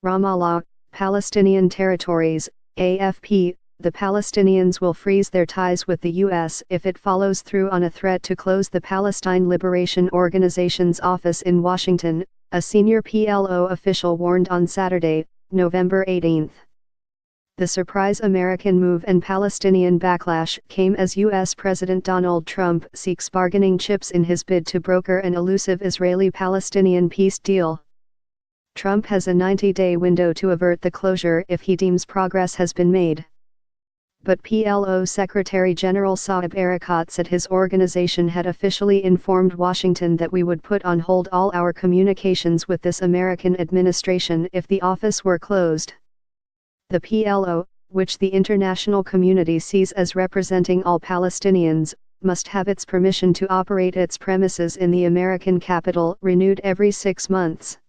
Ramallah, Palestinian territories, AFP, the Palestinians will freeze their ties with the U.S. if it follows through on a threat to close the Palestine Liberation Organization's office in Washington, a senior PLO official warned on Saturday, November 18. The surprise American move and Palestinian backlash came as U.S. President Donald Trump seeks bargaining chips in his bid to broker an elusive Israeli-Palestinian peace deal. Trump has a 90-day window to avert the closure if he deems progress has been made. But PLO Secretary General Saeb Erekat said his organization had officially informed Washington that we would put on hold all our communications with this American administration if the office were closed. The PLO, which the international community sees as representing all Palestinians, must have its permission to operate its premises in the American capital renewed every 6 months.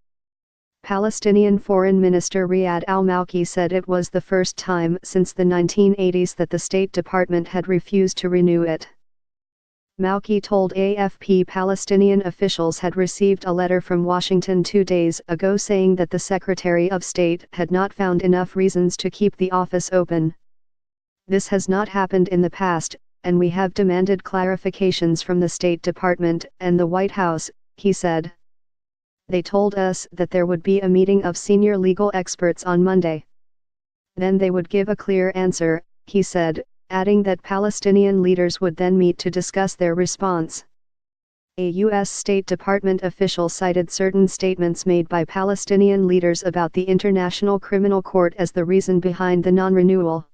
Palestinian Foreign Minister Riyad al-Malki said it was the first time since the 1980s that the State Department had refused to renew it. Malki told AFP Palestinian officials had received a letter from Washington 2 days ago saying that the Secretary of State had not found enough reasons to keep the office open. This has not happened in the past, and we have demanded clarifications from the State Department and the White House, he said. They told us that there would be a meeting of senior legal experts on Monday. Then they would give a clear answer, he said, adding that Palestinian leaders would then meet to discuss their response. A U.S. State Department official cited certain statements made by Palestinian leaders about the International Criminal Court as the reason behind the non-renewal.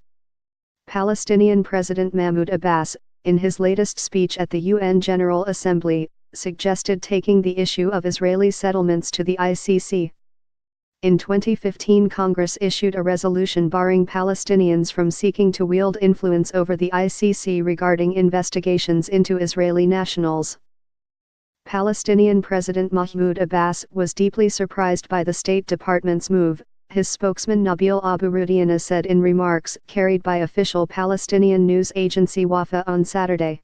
Palestinian President Mahmoud Abbas, in his latest speech at the UN General Assembly, suggested taking the issue of Israeli settlements to the ICC. In 2015, Congress issued a resolution barring Palestinians from seeking to wield influence over the ICC regarding investigations into Israeli nationals. Palestinian President Mahmoud Abbas was deeply surprised by the State Department's move, his spokesman Nabil Abu-Rudiana said in remarks carried by official Palestinian news agency Wafa on Saturday.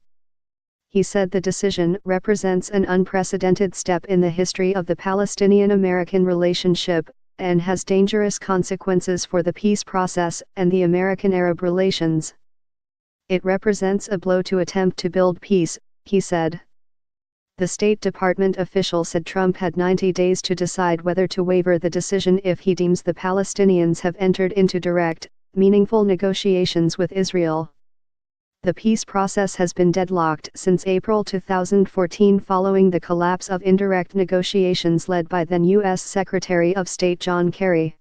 He said the decision represents an unprecedented step in the history of the Palestinian-American relationship, and has dangerous consequences for the peace process and the American-Arab relations. It represents a blow to attempt to build peace, he said. The State Department official said Trump had 90 days to decide whether to waiver the decision if he deems the Palestinians have entered into direct, meaningful negotiations with Israel. The peace process has been deadlocked since April 2014 following the collapse of indirect negotiations led by then U.S. Secretary of State John Kerry.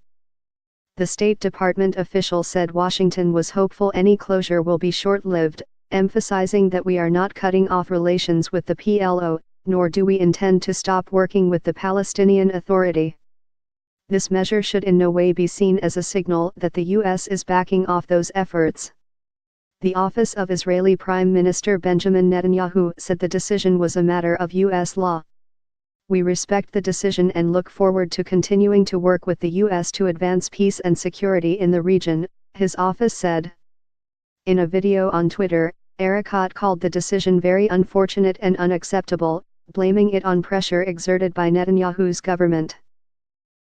The State Department official said Washington was hopeful any closure will be short-lived, emphasizing that we are not cutting off relations with the PLO, nor do we intend to stop working with the Palestinian Authority. This measure should in no way be seen as a signal that the U.S. is backing off those efforts. The office of Israeli Prime Minister Benjamin Netanyahu said the decision was a matter of U.S. law. We respect the decision and look forward to continuing to work with the U.S. to advance peace and security in the region, his office said. In a video on Twitter, Erekat called the decision very unfortunate and unacceptable, blaming it on pressure exerted by Netanyahu's government.